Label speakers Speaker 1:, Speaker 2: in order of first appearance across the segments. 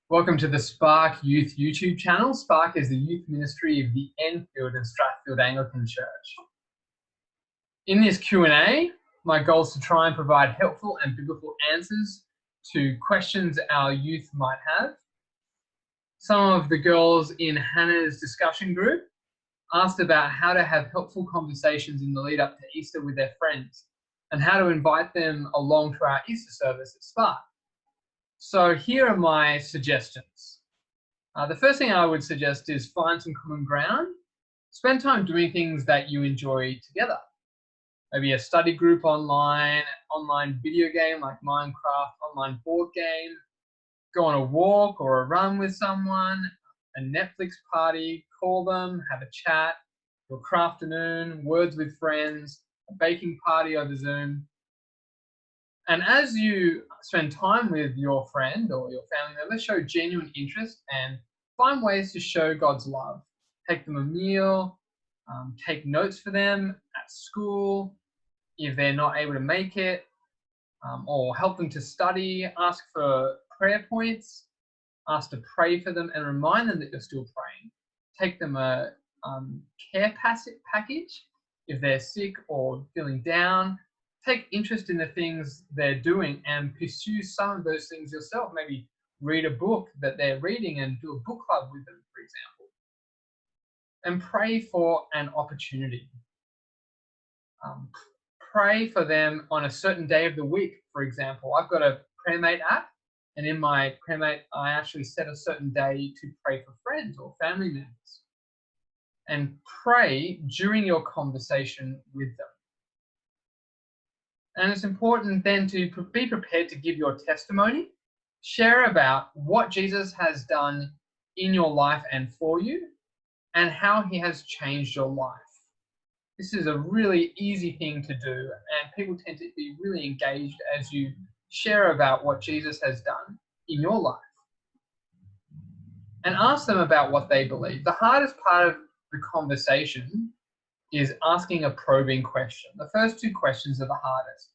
Speaker 1: Welcome to the Spark Youth YouTube channel. Spark is the youth ministry of the Enfield and Strathfield Anglican Church. In this Q&A, my goal is to try and provide helpful and biblical answers to questions our youth might have. Some of the girls in Hannah's discussion group asked about how to have helpful conversations in the lead up to Easter with their friends and how to invite them along to our Easter service at Spark. So here are my suggestions. The first thing I would suggest is find some common ground. Spend time doing things that you enjoy together. Maybe a study group online video game like Minecraft, online board game, go on a walk or a run with someone, a Netflix party, call them, have a chat, your crafternoon, words with friends, a baking party over Zoom. And as you spend time with your friend or your family member, show genuine interest and find ways to show God's love. Take them a meal, take notes for them at school if they're not able to make it, or help them to study, ask for prayer points, ask to pray for them and remind them that you're still praying. Take them a care package if they're sick or feeling down. Take interest in the things they're doing and pursue some of those things yourself. Maybe read a book that they're reading and do a book club with them, for example. And pray for an opportunity. Pray for them on a certain day of the week, for example. I've got a PrayerMate app, and in my PrayerMate, I actually set a certain day to pray for friends or family members. And pray during your conversation with them. And it's important then to be prepared to give your testimony, share about what Jesus has done in your life and for you, and how he has changed your life. This is a really easy thing to do, and people tend to be really engaged as you share about what Jesus has done in your life. And ask them about what they believe. The hardest part of the conversation is asking a probing question. The first two questions are the hardest,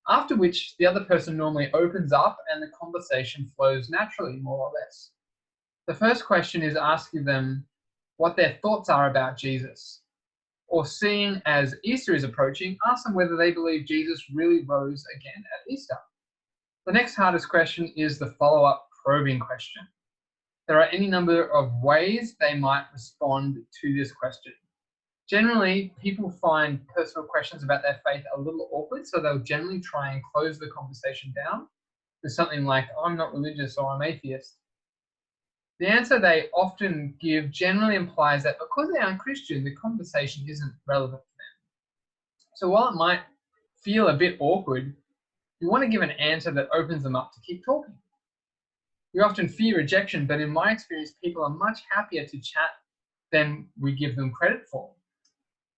Speaker 1: after which the other person normally opens up and the conversation flows naturally, more or less. The first question is asking them what their thoughts are about Jesus. Or seeing as Easter is approaching, ask them whether they believe Jesus really rose again at Easter. The next hardest question is the follow-up probing question. There are any number of ways they might respond to this question. Generally, people find personal questions about their faith a little awkward, so they'll generally try and close the conversation down with something like, I'm not religious or I'm atheist. The answer they often give generally implies that because they aren't Christian, the conversation isn't relevant to them. So while it might feel a bit awkward, you want to give an answer that opens them up to keep talking. We often fear rejection, but in my experience, people are much happier to chat than we give them credit for.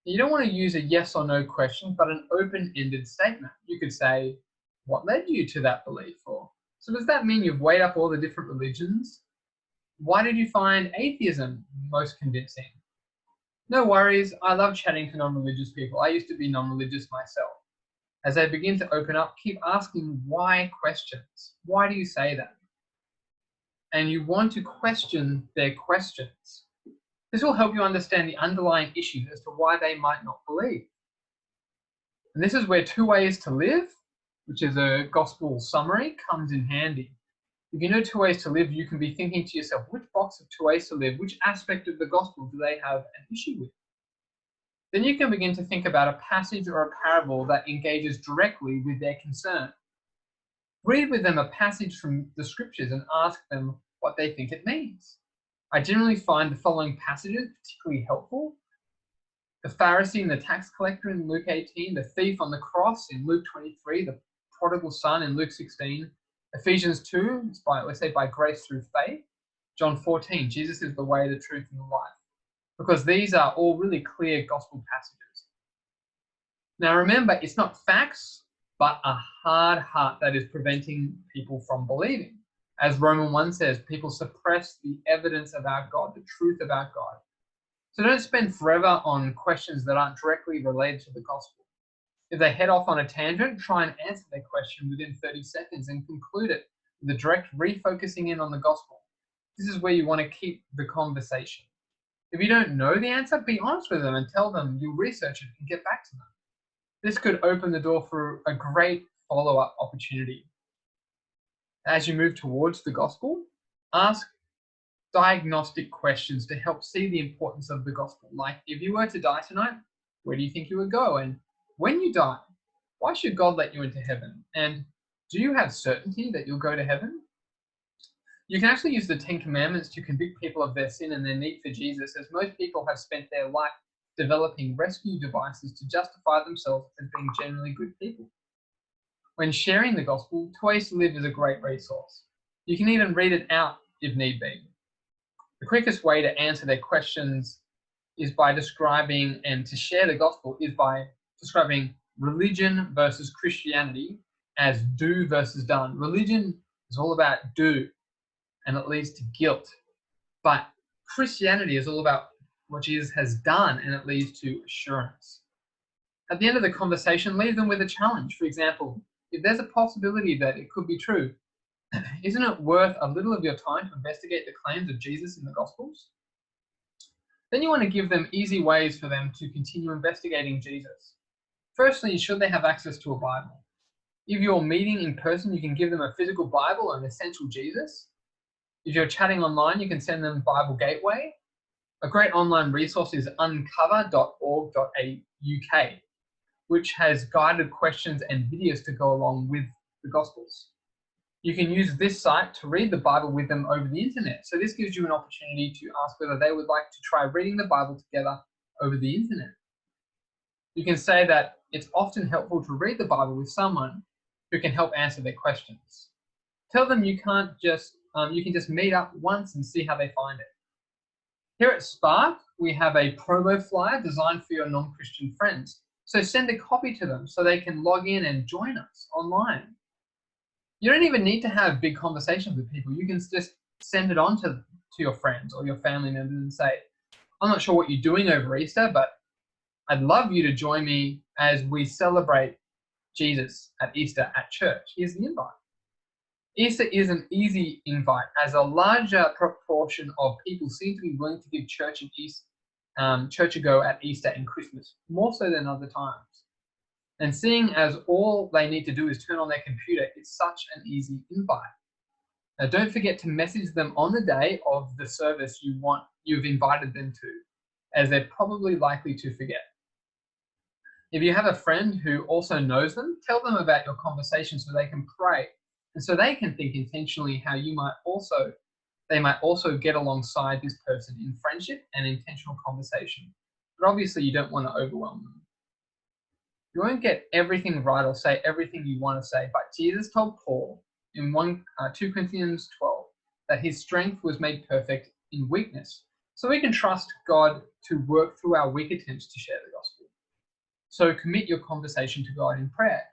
Speaker 1: You don't want to use a yes or no question, but an open-ended statement. You could say, what led you to that belief? Or, so does that mean you've weighed up all the different religions? Why did you find atheism most convincing? No worries, I love chatting to non-religious people. I used to be non-religious myself. As they begin to open up, keep asking why questions. Why do you say that? And you want to question their questions. This will help you understand the underlying issues as to why they might not believe. And this is where 2 ways to live, which is a gospel summary, comes in handy. If you know 2 ways to live, you can be thinking to yourself, which box of 2 ways to live, which aspect of the gospel do they have an issue with? Then you can begin to think about a passage or a parable that engages directly with their concern. Read with them a passage from the scriptures and ask them what they think it means. I generally find the following passages particularly helpful. The Pharisee and the tax collector in Luke 18, the thief on the cross in Luke 23, the prodigal son in Luke 16, Ephesians 2, it's by grace through faith. John 14, Jesus is the way, the truth, and the life. Because these are all really clear gospel passages. Now remember, it's not facts, but a hard heart that is preventing people from believing. As Romans 1 says, people suppress the evidence about God, the truth about God. So don't spend forever on questions that aren't directly related to the gospel. If they head off on a tangent, try and answer their question within 30 seconds and conclude it with a direct refocusing in on the gospel. This is where you want to keep the conversation. If you don't know the answer, be honest with them and tell them you'll research it and get back to them. This could open the door for a great follow-up opportunity. As you move towards the gospel, ask diagnostic questions to help see the importance of the gospel. Like, if you were to die tonight, where do you think you would go? And when you die, why should God let you into heaven? And do you have certainty that you'll go to heaven? You can actually use the 10 Commandments to convict people of their sin and their need for Jesus, as most people have spent their life developing rescue devices to justify themselves as being generally good people. When sharing the gospel, Ways to Live is a great resource. You can even read it out if need be. The quickest way to answer their questions is by describing, and to share the gospel is by describing religion versus Christianity as do versus done. Religion is all about do, and it leads to guilt. But Christianity is all about what Jesus has done, and it leads to assurance. At the end of the conversation, leave them with a challenge. For example, if there's a possibility that it could be true, isn't it worth a little of your time to investigate the claims of Jesus in the Gospels? Then you want to give them easy ways for them to continue investigating Jesus. Firstly, should they have access to a Bible? If you're meeting in person, you can give them a physical Bible and Essential Jesus. If you're chatting online, you can send them Bible Gateway. A great online resource is uncover.org.uk, which has guided questions and videos to go along with the Gospels. You can use this site to read the Bible with them over the internet. So this gives you an opportunity to ask whether they would like to try reading the Bible together over the internet. You can say that it's often helpful to read the Bible with someone who can help answer their questions. Tell them you can just meet up once and see how they find it. Here at Spark, we have a promo flyer designed for your non-Christian friends. So send a copy to them so they can log in and join us online. You don't even need to have big conversations with people. You can just send it on to your friends or your family members and say, I'm not sure what you're doing over Easter, but I'd love you to join me as we celebrate Jesus at Easter at church. Here's the invite. Easter is an easy invite, as a larger proportion of people seem to be willing to give church a go at Easter and Christmas, more so than other times. And seeing as all they need to do is turn on their computer, it's such an easy invite. Now, don't forget to message them on the day of the service you've invited them to, as they're probably likely to forget. If you have a friend who also knows them, tell them about your conversation so they can pray, and so they can think intentionally how they might also get alongside this person in friendship and intentional conversation. But obviously you don't want to overwhelm them. You won't get everything right or say everything you want to say, but Jesus told Paul in 2 Corinthians 12 that his strength was made perfect in weakness. So we can trust God to work through our weak attempts to share the gospel. So commit your conversation to God in prayer.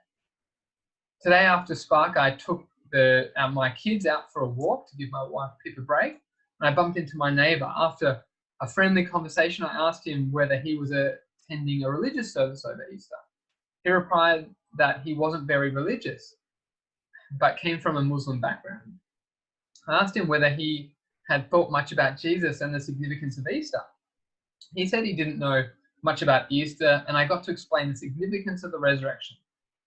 Speaker 1: Today after Spark, I took my kids out for a walk to give my wife Pip a break, and I bumped into my neighbour. After a friendly conversation, I asked him whether he was attending a religious service over Easter. He replied that he wasn't very religious, but came from a Muslim background. I asked him whether he had thought much about Jesus and the significance of Easter. He said he didn't know much about Easter, and I got to explain the significance of the resurrection.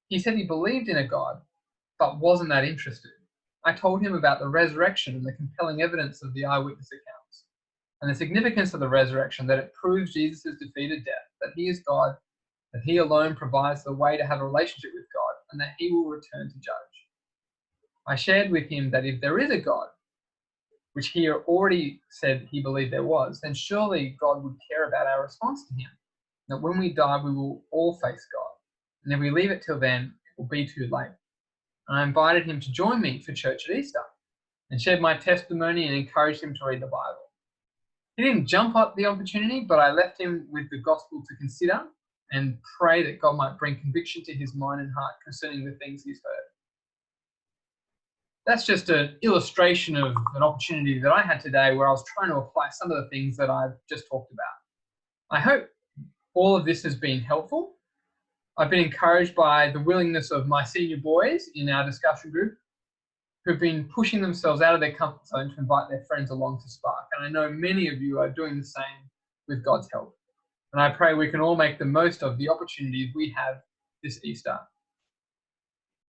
Speaker 1: He said he believed in a God, but wasn't that interested. I told him about the resurrection and the compelling evidence of the eyewitness accounts, and the significance of the resurrection, that it proves Jesus has defeated death, that he is God, that he alone provides the way to have a relationship with God, and that he will return to judge. I shared with him that if there is a God, which he already said he believed there was, then surely God would care about our response to him. That when we die, we will all face God. And if we leave it till then, it will be too late. And I invited him to join me for church at Easter and shared my testimony and encouraged him to read the Bible. He didn't jump at the opportunity, but I left him with the gospel to consider and pray that God might bring conviction to his mind and heart concerning the things he's heard. That's just an illustration of an opportunity that I had today where I was trying to apply some of the things that I've just talked about. I hope all of this has been helpful. I've been encouraged by the willingness of my senior boys in our discussion group who've been pushing themselves out of their comfort zone to invite their friends along to Spark. And I know many of you are doing the same with God's help. And I pray we can all make the most of the opportunities we have this Easter